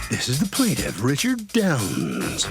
This is the plaintiff, Richard Downs.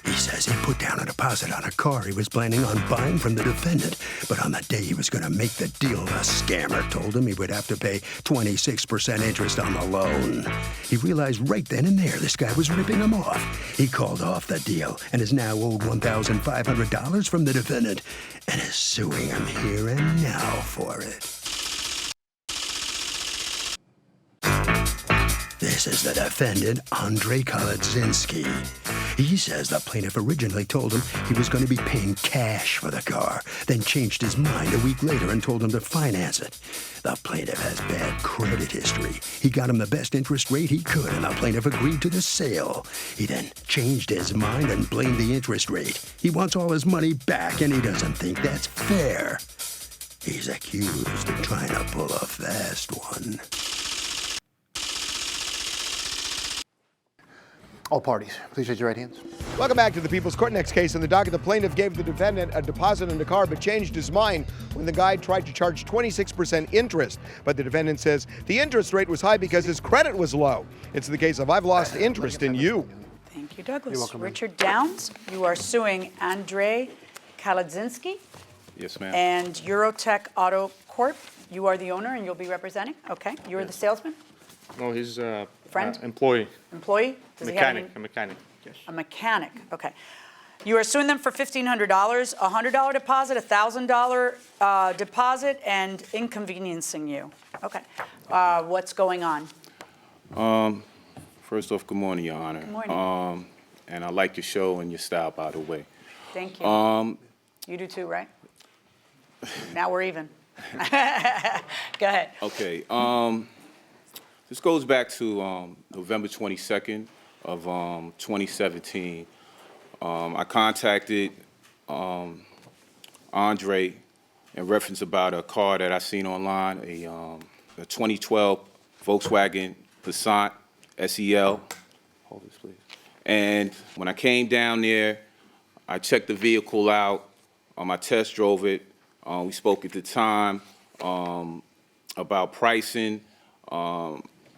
He says he put down a deposit on a car he was planning on buying from the defendant, but on the day he was going to make the deal, the scammer told him he would have to pay 26% interest on the loan. He realized right then and there this guy was ripping him off. He called off the deal and is now owed $1,500 from the defendant and is suing him here and now for it. This is the defendant, Andrei Kaladzinski. He says the plaintiff originally told him he was going to be paying cash for the car, then changed his mind a week later and told him to finance it. The plaintiff has bad credit history. He got him the best interest rate he could, and the plaintiff agreed to the sale. He then changed his mind and blamed the interest rate. He wants all his money back, and he doesn't think that's fair. He's accused of trying to pull a fast one. All parties, please raise your right hands. Welcome back to the People's Court. Next case in the docket, the plaintiff gave the defendant a deposit on the car but changed his mind when the guy tried to charge 26% interest. But the defendant says the interest rate was high because his credit was low. It's the case of I've lost interest in you. Thank you, Douglas. You're welcome. Richard Downs, you are suing Andrei Kaladzinski. Yes, ma'am. And Eurotech Auto Corp. You are the owner and you'll be representing? Okay. You're the salesman? No, he's a Friend? employee. Employee? Does he have Mechanic. A mechanic. Yes. a mechanic, okay. You are suing them for $1,500, a $100 deposit, a $1,000 deposit, and inconveniencing you. Okay. What's going on? First off, good morning, Your Honor. Good morning. And I like your show and your style, by the way. Thank you. You do too, right? Now we're even. Go ahead. Okay. This goes back to November 22nd of 2017. I contacted Andre in reference about a car that I seen online, a 2012 Volkswagen Passat SEL. Hold this, please. And when I came down there, I checked the vehicle out. I test drove it. We spoke at the time about pricing.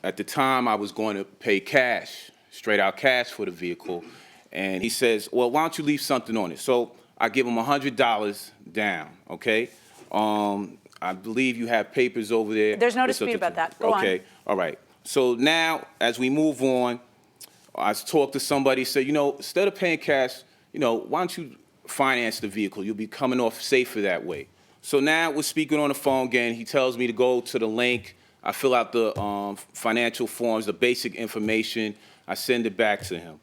At the time, I was going to pay cash, straight out cash for the vehicle. And he says, well, why don't you leave something on it? So I give him $100 down, okay? I believe you have papers over there. There's no dispute about that. Go on. Okay, all right. So now, as we move on, I talked to somebody, said, you know, instead of paying cash, you know, why don't you finance the vehicle? You'll be coming off safer that way. So now we're speaking on the phone again. He tells me to go to the link. I fill out the financial forms, the basic information. I send it back to him.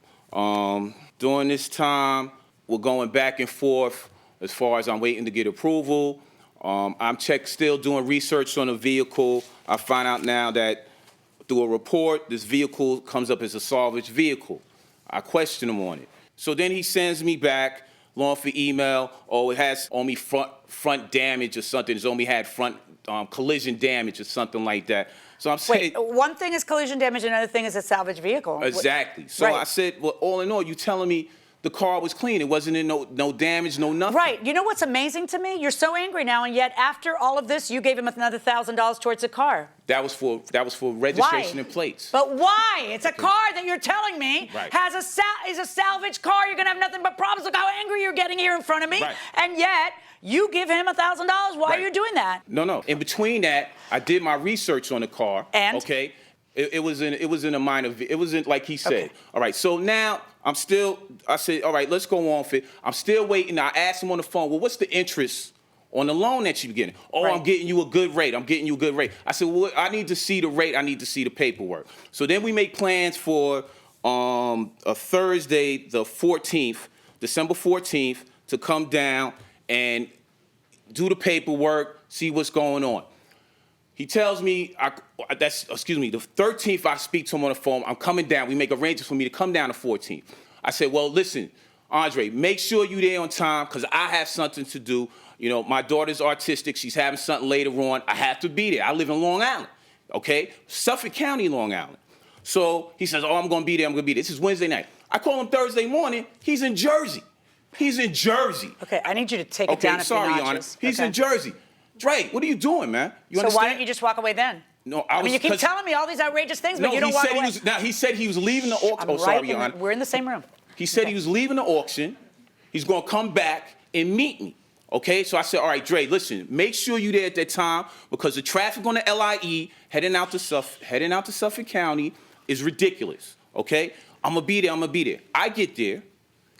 During this time, we're going back and forth as far as I'm waiting to get approval. I'm still doing research on the vehicle. I find out now that through a report, this vehicle comes up as a salvage vehicle. I question him on it. So then he sends me back, long for email, oh, it has only front damage or something. It's only had front collision damage or something like that. So I'm saying... Wait, one thing is collision damage, another thing is a salvage vehicle. Exactly. So right. I said, well, all in all, you telling me the car was clean. It wasn't in no damage, no nothing. Right. You know what's amazing to me? You're so angry now, and yet after all of this, you gave him another $1,000 towards the car. That was for registration and plates. But why? It's a car that you're telling me has is a salvage car. You're gonna have nothing but problems. Look how angry you're getting here in front of me. Right. And yet you give him $1,000. Why are you doing that? No. In between that, I did my research on the car. And okay, it was in a minor. It wasn't like he said. Okay. All right. So now I said, all right, let's go on for it. I'm still waiting. I asked him on the phone, well, what's the interest on the loan that you're getting? Oh, right. I'm getting you a good rate. I said, well, I need to see the rate. I need to see the paperwork. So then we make plans for a Thursday, the 14th, December 14th, to come down and do the paperwork, see what's going on. He tells me, the 13th I speak to him on the phone. I'm coming down. We make arrangements for me to come down the 14th. I said, well, listen, Andre, make sure you're there on time because I have something to do. You know, my daughter's artistic. She's having something later on. I have to be there. I live in Long Island, okay? Suffolk County, Long Island. So he says, oh, I'm going to be there. This is Wednesday night. I call him Thursday morning. He's in Jersey. Okay, I need you to take it down a few notches. He's in Jersey. Dre, what are you doing, man? You understand? So why don't you just walk away then? No, I mean, you keep telling me all these outrageous things, but No, you don't he walk said away. he said he was leaving the auction. I'm Oh, sorry, right Your Honor. we're in the same room. He said Okay. he was leaving the auction. He's going to come back and meet me. Okay, so I said, all right, Dre, listen, make sure you're there at that time because the traffic on the LIE heading out to Suffolk County is ridiculous. Okay, I'm gonna be there. I get there,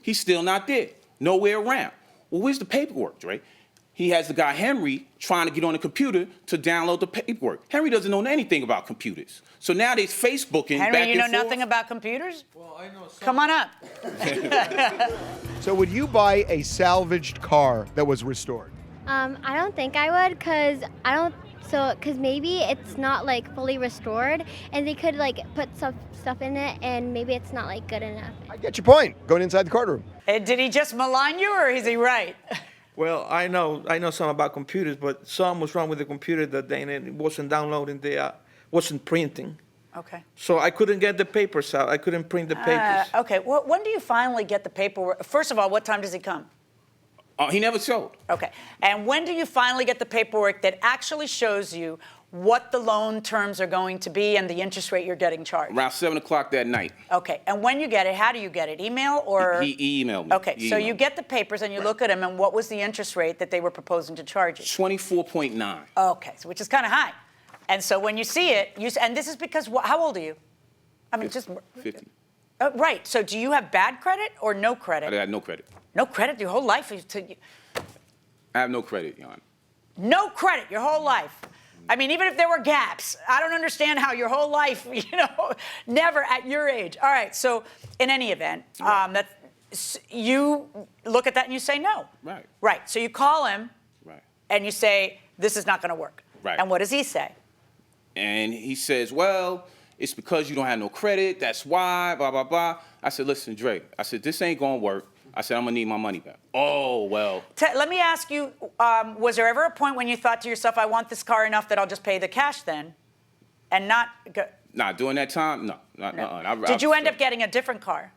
he's still not there, nowhere around. Well, where's the paperwork, Dre? He has the guy Henry trying to get on the computer to download the paperwork. Henry doesn't know anything about computers, so now they're Facebooking Henry, back you and know forth. nothing about computers? Well, I know some. Come on up. So would you buy a salvaged car that was restored? I don't think I would, because maybe it's not like fully restored, and they could like put some stuff in it, and maybe it's not like good enough. I get your point. Going inside the courtroom. Did he just malign you, or is he right? Well, I know some about computers, but something was wrong with the computer that day, and it wasn't downloading wasn't printing. Okay. So I couldn't get the papers out. I couldn't print the papers. Okay, well, when do you finally get the paperwork? First of all, what time does he come? He never showed. Okay, and when do you finally get the paperwork that actually shows you what the loan terms are going to be and the interest rate you're getting charged? Around 7 o'clock that night. Okay, and when you get it, how do you get it? Email or? He emailed me. Okay, He so emailed you me. get the papers and you look at them, and what was the interest rate that they were proposing to charge you? 24.9. Okay, so which is kind of high. And so when you see it, and this is because, how old are you? I mean, just. 50. Right, so do you have bad credit or no credit? I had no credit. No credit your whole life? I have no credit, Your Honor. No credit your whole life. I mean, even if there were gaps, I don't understand how your whole life, never at your age. All right, so in any event, you look at that and you say no. Right. Right, so you call him Right. and you say, this is not going to work. Right. And what does he say? And he says, well, it's because you don't have no credit. That's why, blah, blah, blah. I said, listen, Dre, I said, this ain't going to work. I said, I'm going to need my money back. Oh, well. Let me ask you, was there ever a point when you thought to yourself, I want this car enough that I'll just pay the cash then and not go? Nah, during that time, no. Did you end up getting a different car?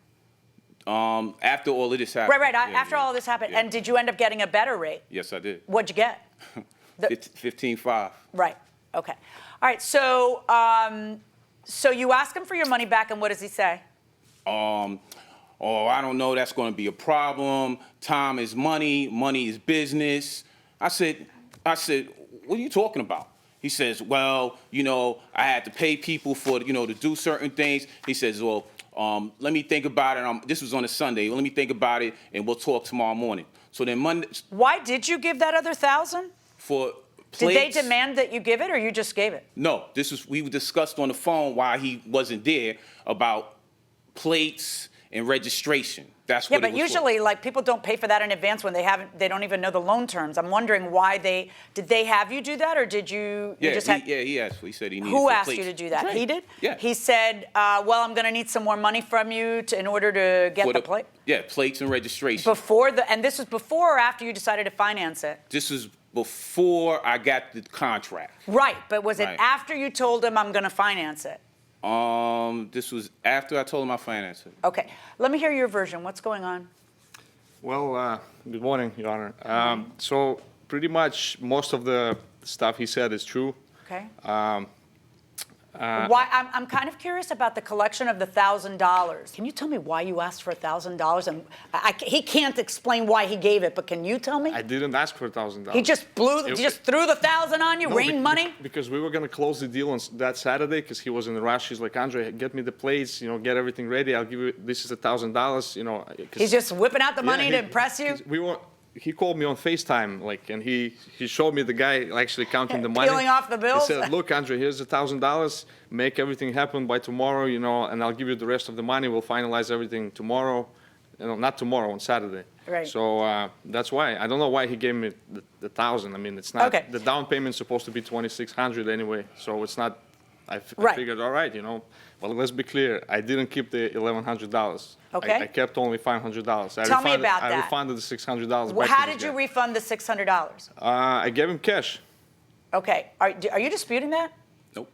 After all of this happened. Right. Yeah, After yeah, all this happened. yeah. And did you end up getting a better rate? Yes, I did. What'd you get? 15.5. Right. Okay. All right. So, so you ask him for your money back, and what does he say? Oh, I don't know. That's going to be a problem. Time is money. Money is business. I said, what are you talking about? He says, well, I had to pay people for, to do certain things. He says, well, let me think about it. This was on a Sunday. Let me think about it, and we'll talk tomorrow morning. So then Monday. Why did you give that other $1,000? For Did they plates. demand that you give it, or you just gave it? No, we discussed on the phone while he wasn't there about plates and registration. That's Yeah, what but it was usually, like, people don't pay for that in advance when they don't even know the loan terms. I'm wondering why did they have you do that, or did you? Yeah, you just had, he asked. He said he needed. Who for asked plates. you to do that? Dre. He did? Yeah. He said, well, I'm going to need some more money from you in order to get For the plate. Yeah, plates and registration. And this was before or after you decided to finance it? This was before I got the contract. Right, but was it Right. after you told him I'm going to finance it? This was after I told him I financed it. Okay, let me hear your version. What's going on? Well, good morning, Your Honor. So pretty much most of the stuff he said is true. Okay. Why? I'm kind of curious about the collection of the $1,000. Can you tell me why you asked for $1,000? And he can't explain why he gave it, but can you tell me? I didn't ask for $1,000. He just threw the $1,000 on you, No, rain money? Because we were gonna close the deal on that Saturday because he was in a rush. He's like, Andre, get me the plates, get everything ready. I'll give you. This is $1,000. He's just whipping out the money Yeah, to impress you? He called me on FaceTime, and he showed me the guy actually counting the money. Peeling off the bills? He said, look, Andre, here's $1,000. Make everything happen by tomorrow, and I'll give you the rest of the money. We'll finalize everything tomorrow. Not tomorrow, on Saturday. Right. So that's why. I don't know why he gave me the 1,000. I mean, it's not. Okay. The down payment's supposed to be $2,600 anyway. So it's not. I Right. figured, all right, Well, let's be clear. I didn't keep the $1,100. Okay. I kept only $500. Tell me about I that. refunded the $600 back How to this did you guy. refund the $600? I gave him cash. Okay, are you disputing that? Nope.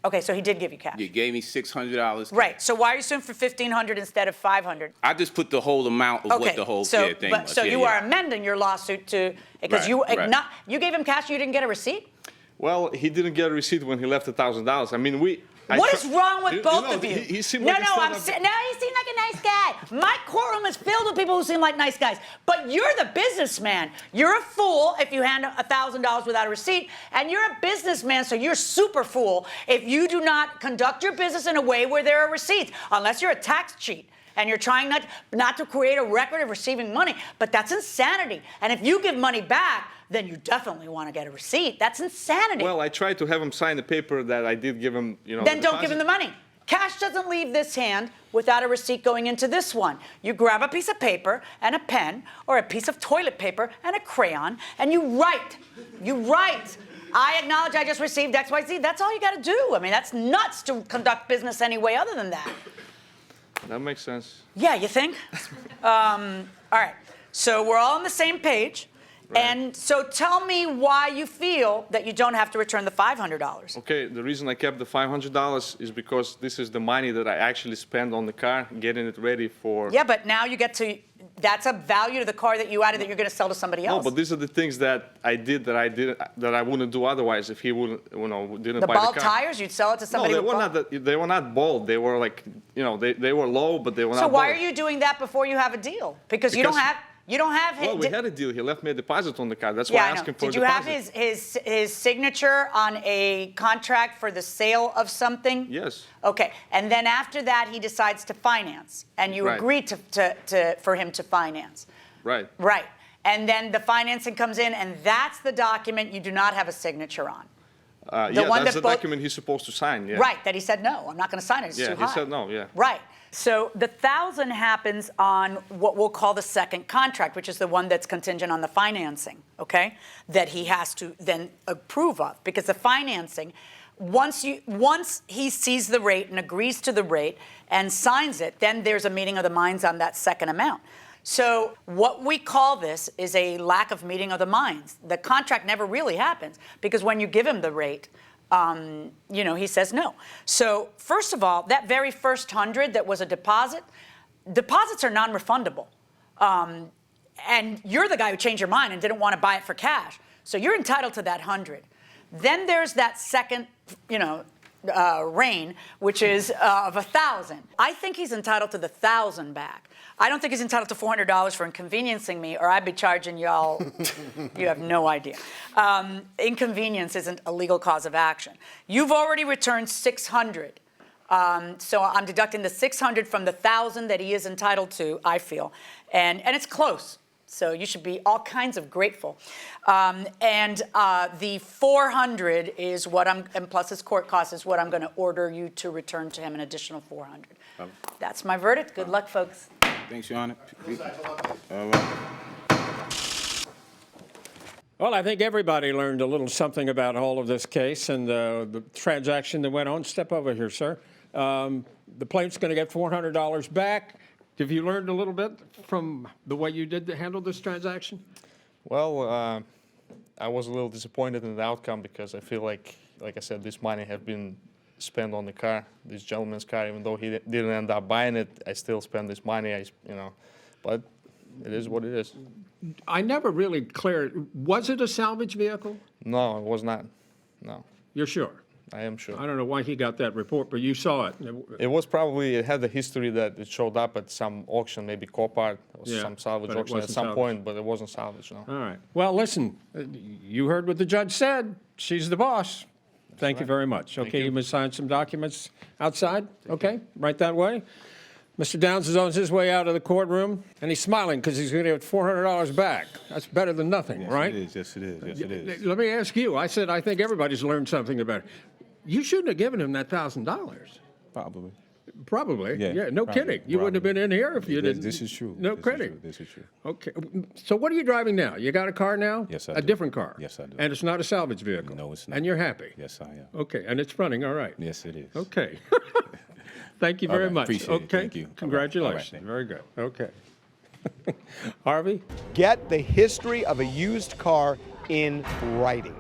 Okay, so he did give you cash. You gave me $600. Right, so why are you suing for $1,500 instead of $500? I just put the whole amount of what the whole thing was. So you are amending your lawsuit to, because Right, you right. you gave him cash, you didn't get a receipt? Well, he didn't get a receipt when he left $1,000. I mean, What is wrong with both of you? He seemed no, like no, he seemed like a nice guy. My courtroom is filled with people who seem like nice guys. But you're the businessman. You're a fool if you hand $1,000 without a receipt, and you're a businessman, so you're super fool if you do not conduct your business in a way where there are receipts, unless you're a tax cheat. And you're trying not to create a record of receiving money. But that's insanity. And if you give money back, then you definitely want to get a receipt. That's insanity. Well, I tried to have him sign the paper that I did give him, Then don't give him the money. Cash doesn't leave this hand without a receipt going into this one. You grab a piece of paper and a pen, or a piece of toilet paper and a crayon, and you write. You write. I acknowledge I just received XYZ. That's all you got to do. I mean, that's nuts to conduct business any way other than that. That makes sense. Yeah, you think? All right. So we're all on the same page. Right. And so tell me why you feel that you don't have to return the $500. Okay, the reason I kept the $500 is because this is the money that I actually spent on the car, getting it ready for... Yeah, but now you get to... That's a value to the car that you added that you're going to sell to somebody else. No, but these are the things that I did that I wouldn't do otherwise if he wouldn't, didn't the buy the car. bald tires, you'd sell it to somebody. No, they were not bald. They were like, they were low, but they were not. So why bald. are you doing that before you have a deal? Because you don't have. Well, we had a deal. He left me a deposit on the car. That's why I asked him for a deposit. Did you have his signature on a contract for the sale of something? Yes. Okay, and then after that, he decides to finance, and you Right. agreed for him to finance. Right. Right, and then the financing comes in, and that's the document you do not have a signature on. Yeah, one that's that the both- document he's supposed to sign. Yeah. Right, that he said, no, I'm not going to sign it, it's Yeah, too he high. said no, yeah. Right. So the 1,000 happens on what we'll call the second contract, which is the one that's contingent on the financing, okay? That he has to then approve of. Because the financing, once he sees the rate and agrees to the rate and signs it, then there's a meeting of the minds on that second amount. So what we call this is a lack of meeting of the minds. The contract never really happens because when you give him the rate, he says no. So first of all, that very first 100 that was a deposit, deposits are non-refundable. And you're the guy who changed your mind and didn't want to buy it for cash. So you're entitled to that 100. Then there's that second, reign, which is of 1,000. I think he's entitled to the 1,000 back. I don't think he's entitled to $400 for inconveniencing me, or I'd be charging y'all. You have no idea. Inconvenience isn't a legal cause of action. You've already returned 600. So I'm deducting the 600 from the 1,000 that he is entitled to, I feel. And it's close. So you should be all kinds of grateful. The 400 is what and plus his court costs is what I'm going to order you to return to him, an additional 400. That's my verdict. Good luck, folks. Thanks, Your Honor. All right. Well, I think everybody learned a little something about all of this case and the transaction that went on. Step over here, sir. The plaintiff's going to get $400 back. Have you learned a little bit from the way you did to handle this transaction? Well, I was a little disappointed in the outcome because I feel like I said, this money have been spent on the car, this gentleman's car. Even though he didn't end up buying it, I still spent this money. But it is what it is. I never really cleared. Was it a salvage vehicle? No, it was not. No, You're sure? I am sure. I don't know why he got that report, but you saw it. It had the history that it showed up at some auction, maybe Copart, or Yeah, some salvage but it auction at wasn't some salvage. point, but it wasn't salvage, no. All right. Well, listen, you heard what the judge said. She's the boss. Thank you very much. Okay, you. you must sign some documents outside. Okay, right that way. Mr. Downs is on his way out of the courtroom, and he's smiling because he's going to get $400 back. That's better than nothing, right? Yes, it is. Yes, it is. Let me ask you. I said I think everybody's learned something about it. You shouldn't have given him that $1,000. Probably. Probably. Yeah, no probably, kidding. You wouldn't have been in here if you didn't. This is true. No This is kidding. true. This is true. Okay. So what are you driving now? You got a car now? Yes, I A do. different car? Yes, I do. And it's not a salvage vehicle? No, it's not. And you're happy? Yes, I am. Okay, and it's running all right? Yes, it is. Okay. Thank you All very right, much. appreciate it. Okay. Thank you. All right. Congratulations. All right, Very good. Okay. Harvey? Get the history of a used car in writing.